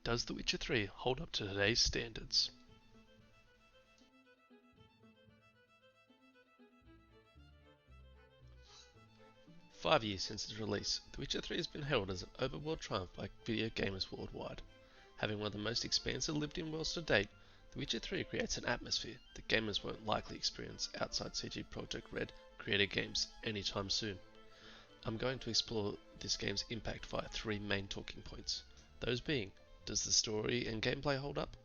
Does The Witcher 3 hold up to today's standards? Five years since its release, The Witcher 3 has been heralded as an overworld triumph by video gamers worldwide. Having one of the most expansive lived-in worlds to date, The Witcher 3 creates an atmosphere that gamers won't likely experience outside CD Projekt Red creator games anytime soon. I'm going to explore this game's impact via three main talking points. Those being, does the story and gameplay hold up?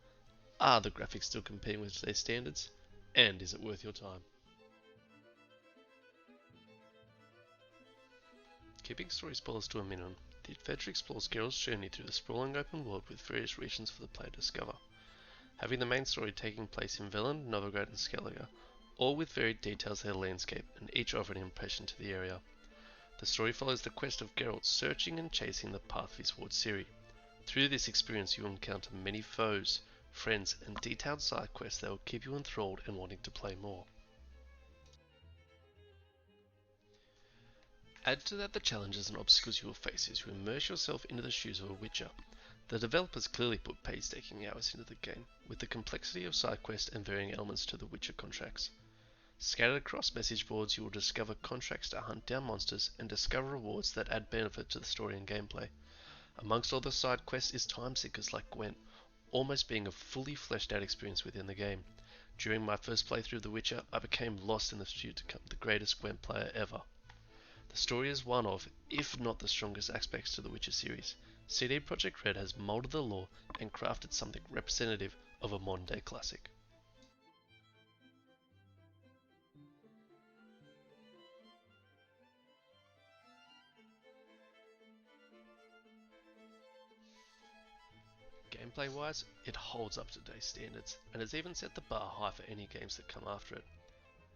Are the graphics still competing with today's standards? And is it worth your time? Keeping story spoilers to a minimum, the adventure explores Geralt's journey through the sprawling open world with various regions for the player to discover. Having the main story taking place in Velen, Novigrad and Skellige, all with varied details of their landscape and each offering an impression to the area. The story follows the quest of Geralt searching and chasing the path of his ward Ciri. Through this experience you will encounter many foes, friends and detailed side quests that will keep you enthralled and wanting to play more. Add to that the challenges and obstacles you will face as you immerse yourself into the shoes of a Witcher. The developers clearly put painstaking hours into the game, with the complexity of side quests and varying elements to the Witcher contracts. Scattered across message boards you will discover contracts to hunt down monsters and discover rewards that add benefit to the story and gameplay. Amongst all the side quests is time seekers like Gwent, almost being a fully fleshed out experience within the game. During my first playthrough of The Witcher, I became lost in the pursuit to become the greatest Gwent player ever. The story is one of, if not the strongest aspects to the Witcher series. CD Projekt Red has moulded the lore and crafted something representative of a modern day classic. Gameplay wise, it holds up to today's standards, and has even set the bar high for any games that come after it.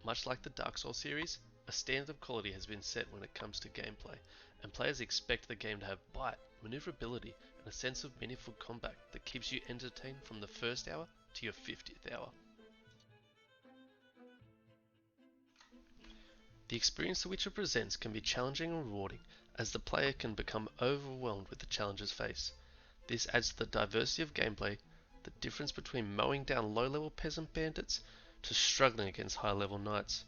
Much like the Dark Souls series, a standard of quality has been set when it comes to gameplay, and players expect the game to have bite, maneuverability, and a sense of meaningful combat that keeps you entertained from the first hour to your 50th hour. The experience The Witcher presents can be challenging and rewarding, as the player can become overwhelmed with the challenges faced. This adds to the diversity of gameplay, the difference between mowing down low-level peasant bandits to struggling against high-level knights.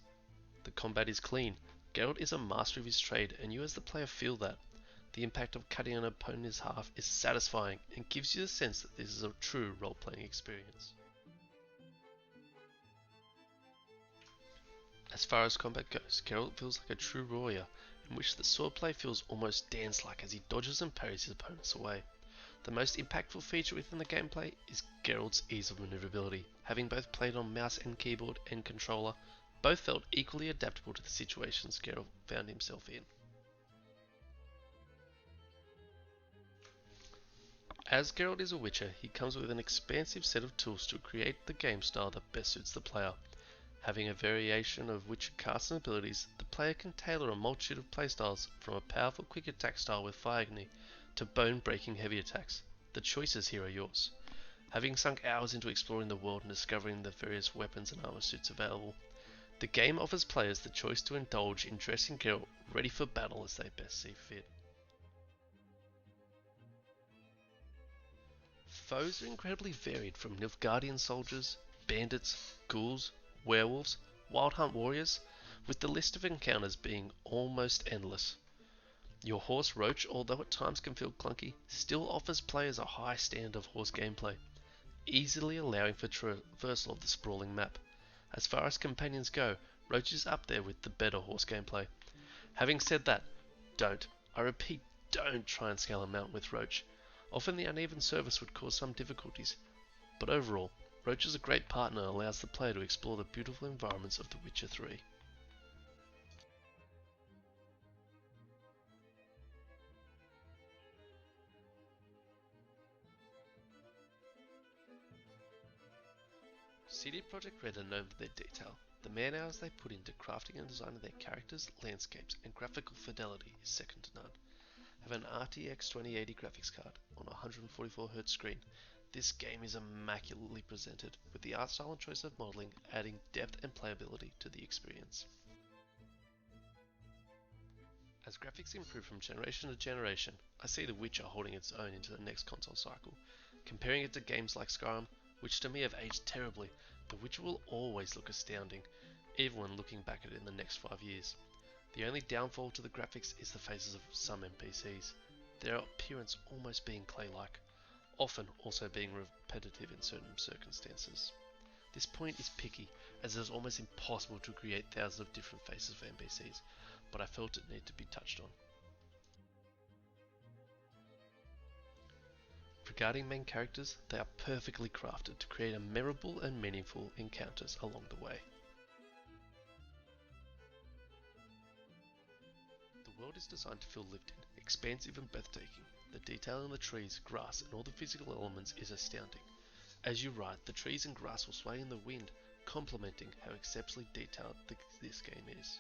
The combat is clean, Geralt is a master of his trade, and you as the player feel that. The impact of cutting an opponent in half is satisfying and gives you the sense that this is a true role-playing experience. As far as combat goes, Geralt feels like a true warrior, in which the swordplay feels almost dance-like as he dodges and parries his opponents away. The most impactful feature within the gameplay is Geralt's ease of maneuverability. Having both played on mouse and keyboard and controller, both felt equally adaptable to the situations Geralt found himself in. As Geralt is a Witcher, he comes with an expansive set of tools to create the game style that best suits the player. Having a variation of Witcher casts and abilities, the player can tailor a multitude of playstyles from a powerful quick attack style with Fire Agni to bone-breaking heavy attacks. The choices here are yours. Having sunk hours into exploring the world and discovering the various weapons and armor suits available, the game offers players the choice to indulge in dressing Geralt ready for battle as they best see fit. Foes are incredibly varied, from Nilfgaardian soldiers, bandits, ghouls, werewolves, wild hunt warriors, with the list of encounters being almost endless. Your horse Roach, although at times can feel clunky, still offers players a high standard of horse gameplay, easily allowing for traversal of the sprawling map. As far as companions go, Roach is up there with the better horse gameplay. Having said that, I repeat, don't try and scale a mountain with Roach. Often the uneven surface would cause some difficulties, but overall, Roach is a great partner and allows the player to explore the beautiful environments of The Witcher 3. CD Projekt Red are known for their detail. The man hours they put into crafting and designing their characters, landscapes, and graphical fidelity is second to none. Have an RTX 2080 graphics card on a 144Hz screen. This game is immaculately presented, with the art style and choice of modelling adding depth and playability to the experience. As graphics improve from generation to generation, I see The Witcher holding its own into the next console cycle. Comparing it to games like Skyrim, which to me have aged terribly, The Witcher will always look astounding, even when looking back at it in the next 5 years. The only downfall to the graphics is the faces of some NPCs, their appearance almost being clay-like, often also being repetitive in certain circumstances. This point is picky, as it is almost impossible to create thousands of different faces for NPCs, but I felt it needed to be touched on. Regarding main characters, they are perfectly crafted to create a memorable and meaningful encounters along the way. The world is designed to feel lived in, expansive and breathtaking. The detail in the trees, grass, and all the physical elements is astounding. As you ride, the trees and grass will sway in the wind, complementing how exceptionally detailed this game is.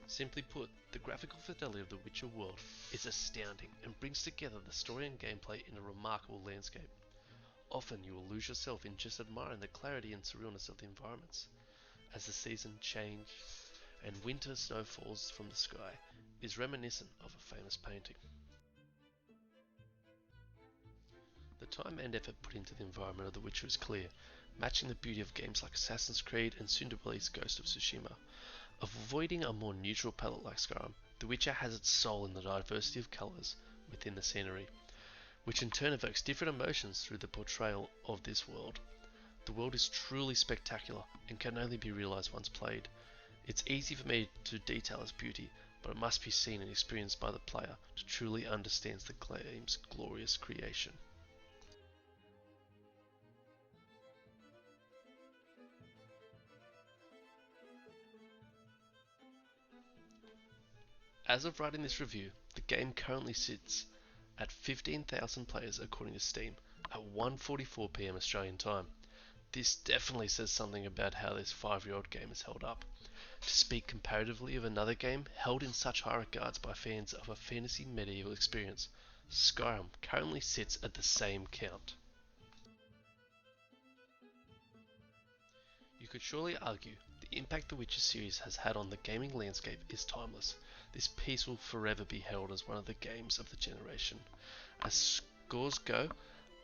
Simply put, the graphical fidelity of the Witcher world is astounding and brings together the story and gameplay in a remarkable landscape. Often you will lose yourself in just admiring the clarity and surrealness of the environments. As the seasons change and winter snow falls from the sky, it is reminiscent of a famous painting. The time and effort put into the environment of The Witcher is clear, matching the beauty of games like Assassin's Creed and soon-to-release Ghost of Tsushima. Avoiding a more neutral palette like Skyrim, The Witcher has its soul in the diversity of colours within the scenery, which in turn evokes different emotions through the portrayal of this world. The world is truly spectacular and can only be realised once played. It's easy for me to detail its beauty, but it must be seen and experienced by the player to truly understand the game's glorious creation. As of writing this review, the game currently sits at 15,000 players according to Steam at 1:44 p.m. Australian time. This definitely says something about how this 5-year-old game is held up. To speak comparatively of another game held in such high regards by fans of a fantasy medieval experience, Skyrim currently sits at the same count. You could surely argue the impact the Witcher series has had on the gaming landscape is timeless. This piece will forever be held as one of the games of the generation. As scores go,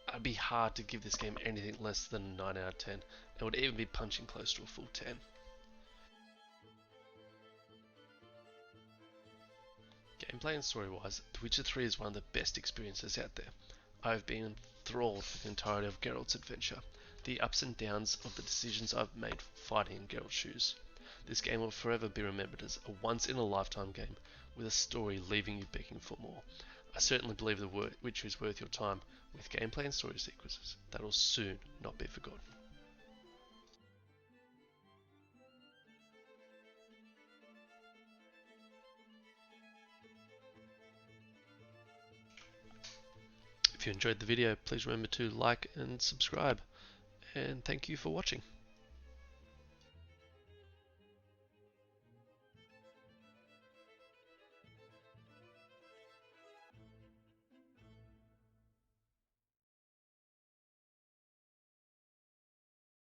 it'd be hard to give this game anything less than a 9 out of 10, and would even be punching close to a full 10. Gameplay and story-wise, The Witcher 3 is one of the best experiences out there. I have been enthralled with the entirety of Geralt's adventure, the ups and downs of the decisions I've made fighting in Geralt's shoes. This game will forever be remembered as a once-in-a-lifetime game, with a story leaving you begging for more. I certainly believe The Witcher is worth your time, with gameplay and story sequences that will soon not be forgotten. If you enjoyed the video, please remember to like and subscribe, and thank you for watching.